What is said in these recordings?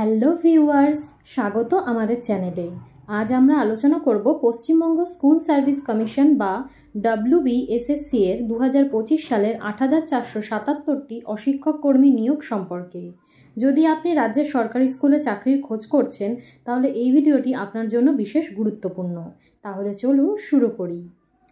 Hello viewers, স্বাগত আমাদের চ্যানেলে। আজ আমরা আলোচনা করব পশ্চিমবঙ্গ স্কুল সার্ভিস কমিশন বা WBSSC এর 2025 সালের 8477টি অশিক্ষক কর্মী নিয়োগ সম্পর্কে। যদি আপনি রাজ্যের সরকারি স্কুলে চাকরির খোঁজ করছেন, তাহলে এই ভিডিওটি আপনার জন্য বিশেষ গুরুত্বপূর্ণ। তাহলে চলুন শুরু করি।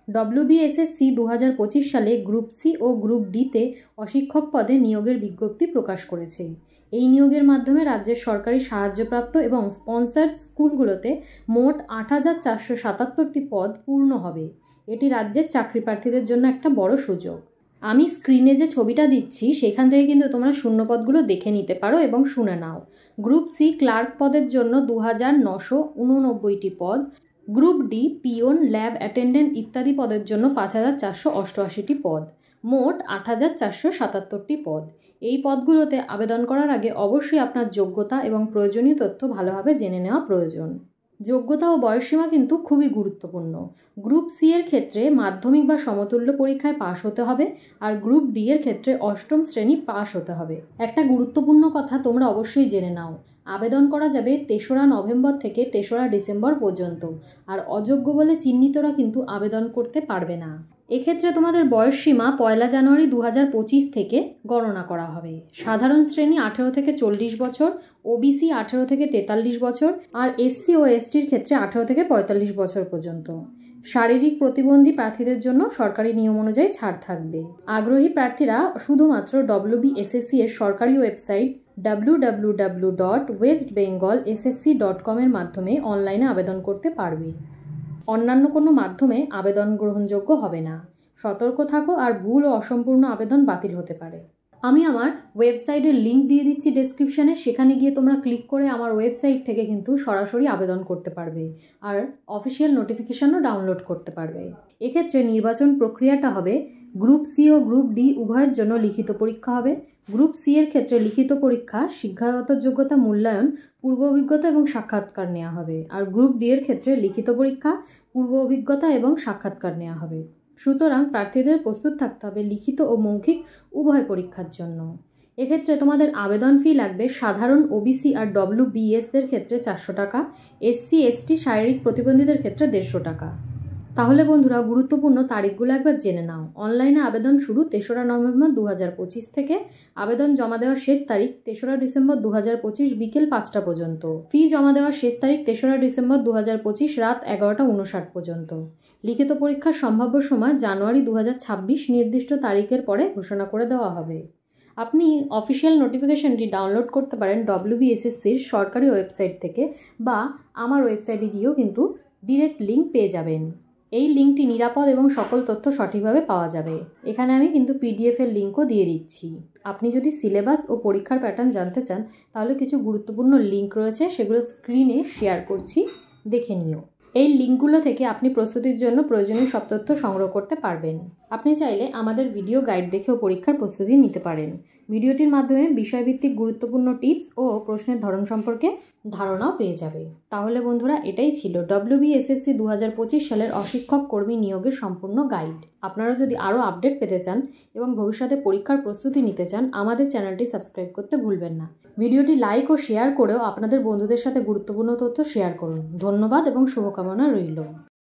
WBSSC 2025 সালে গ্রুপ সি ও গ্রুপ ডিতে অশিক্ষক পদে নিয়োগের বিজ্ঞপ্তি প্রকাশ করেছে। এই নিয়োগের মাধ্যমে রাজ্যের সরকারি সাহায্যপ্রাপ্ত এবং স্পন্সার্ড স্কুলগুলোতে মোট 8477টি পদ পূর্ণ হবে। এটি রাজ্যের চাকরি প্রার্থীদের জন্য একটা বড় সুযোগ। আমি স্ক্রিনে যে ছবিটা দিচ্ছি সেখান থেকে কিন্তু তোমরা শূন্যপদগুলো দেখে নিতে পারো এবং শুনে নাও। গ্রুপ সি ক্লার্ক পদের জন্য 2989টি পদ, group D peon, lab attendant ইত্যাদি পদের জন্য 5488টি পদ, মোট 8477টি পদ। এই পদগুলোতে আবেদন করার আগে অবশ্যই আপনার যোগ্যতা এবং প্রয়োজনীয় তথ্য ভালোভাবে জেনে নেওয়া প্রয়োজন। যোগ্যতা ও বয়সসীমা কিন্তু খুবই গুরুত্বপূর্ণ। গ্রুপ সি এর ক্ষেত্রে মাধ্যমিক বা সমতুল্য পরীক্ষায় পাশ হতে হবে, আর গ্রুপ ডি এর ক্ষেত্রে 8ম শ্রেণী পাশ হতে হবে। একটা গুরুত্বপূর্ণ কথা তোমরা অবশ্যই জেনে নাও, আবেদন করা যাবে 3রা নভেম্বর থেকে 3রা ডিসেম্বর পর্যন্ত, আর অযোগ্য বলে চিহ্নিতরা কিন্তু আবেদন করতে পারবে না। এক্ষেত্রে তোমাদের বয়সসীমা 1 জানুয়ারি 2025 থেকে গণনা করা হবে। সাধারণ শ্রেণী 18 থেকে 40 বছর, ওবিসি 18 থেকে 43 বছর, আর এসসি ও এসটির ক্ষেত্রে 18 থেকে 45 বছর পর্যন্ত। শারীরিক প্রতিবন্ধী প্রার্থীদের জন্য সরকারি নিয়ম অনুযায়ী ছাড় থাকবে। আগ্রহী প্রার্থীরা শুধুমাত্র WBSSC এর সরকারি ওয়েবসাইট www.westbengalssc.com এর মাধ্যমে অনলাইনে আবেদন করতে পারবে। অন্যান্য কোনো মাধ্যমে আবেদন গ্রহণযোগ্য হবে না। সতর্ক থাকো, আর ভুল ও অসম্পূর্ণ আবেদন বাতিল হতে পারে। আমি আমার ওয়েবসাইটের লিঙ্ক দিয়ে দিচ্ছি ডেসক্রিপশানে, সেখানে গিয়ে তোমরা ক্লিক করে আমার ওয়েবসাইট থেকে কিন্তু সরাসরি আবেদন করতে পারবে, আর অফিসিয়াল নোটিফিকেশনও ডাউনলোড করতে পারবে। এক্ষেত্রে নির্বাচন প্রক্রিয়াটা হবে গ্রুপ সি ও গ্রুপ ডি উভয়ের জন্য লিখিত পরীক্ষা হবে। গ্রুপ সি এর ক্ষেত্রে লিখিত পরীক্ষা, শিক্ষাগত যোগ্যতা মূল্যায়ন, পূর্ব অভিজ্ঞতা এবং সাক্ষাৎকার নেওয়া হবে, আর গ্রুপ ডি এর ক্ষেত্রে লিখিত পরীক্ষা, পূর্ব অভিজ্ঞতা এবং সাক্ষাৎকার নেওয়া হবে। সুতরাং প্রার্থীদের প্রস্তুত থাকতে হবে লিখিত ও মৌখিক উভয় পরীক্ষার জন্য। এক্ষেত্রে তোমাদের আবেদন ফি লাগবে সাধারণ ওবিসি আর WBS-দের ক্ষেত্রে 400 টাকা, এসসি এসটি শারীরিক প্রতিবন্ধীদের ক্ষেত্রে 150 টাকা। তাহলে বন্ধুরা, গুরুত্বপূর্ণ তারিখগুলো একবার জেনে নাও। অনলাইনে আবেদন শুরু 3রা নভেম্বর 2025 থেকে। আবেদন জমা দেওয়ার শেষ তারিখ 3রা ডিসেম্বর 2025 বিকেল 5টা পর্যন্ত। ফি জমা দেওয়ার শেষ তারিখ 3রা ডিসেম্বর 2025 রাত 11টা 59 পর্যন্ত। লিখিত পরীক্ষার সম্ভাব্য সময় জানুয়ারি 2026 নির্দিষ্ট তারিখের পরে ঘোষণা করে দেওয়া হবে। আপনি অফিসিয়াল নোটিফিকেশনটি ডাউনলোড করতে পারেন WBSSC-র সরকারি ওয়েবসাইট থেকে, বা আমার ওয়েবসাইটে গিয়েও কিন্তু ডিরেক্ট লিঙ্ক পেয়ে যাবেন। এই লিঙ্কটি নিরাপদ এবং সকল তথ্য সঠিকভাবে পাওয়া যাবে। এখানে আমি কিন্তু PDF-এর লিঙ্কও দিয়ে দিচ্ছি। আপনি যদি সিলেবাস ও পরীক্ষার প্যাটার্ন জানতে চান, তাহলে কিছু গুরুত্বপূর্ণ লিঙ্ক রয়েছে, সেগুলো স্ক্রিনে শেয়ার করছি, দেখে নিও। এই লিঙ্কগুলো থেকে আপনি প্রস্তুতির জন্য প্রয়োজনীয় সব তথ্য সংগ্রহ করতে পারবেন। আপনি চাইলে আমাদের ভিডিও গাইড দেখেও পরীক্ষার প্রস্তুতি নিতে পারেন। ভিডিওটির মাধ্যমে বিষয়ভিত্তিক গুরুত্বপূর্ণ টিপস ও প্রশ্নের ধরন সম্পর্কে ধারণাও পেয়ে যাবে। তাহলে বন্ধুরা, এটাই ছিল WBSSC 2025 সালের অশিক্ষক কর্মী নিয়োগের সম্পূর্ণ গাইড। আপনারা যদি আরও আপডেট পেতে চান এবং ভবিষ্যতে পরীক্ষার প্রস্তুতি নিতে চান, আমাদের চ্যানেলটি সাবস্ক্রাইব করতে ভুলবেন না। ভিডিওটি লাইক ও শেয়ার করেও আপনাদের বন্ধুদের সাথে গুরুত্বপূর্ণ তথ্য শেয়ার করুন। ধন্যবাদ এবং শুভকামনা রইল।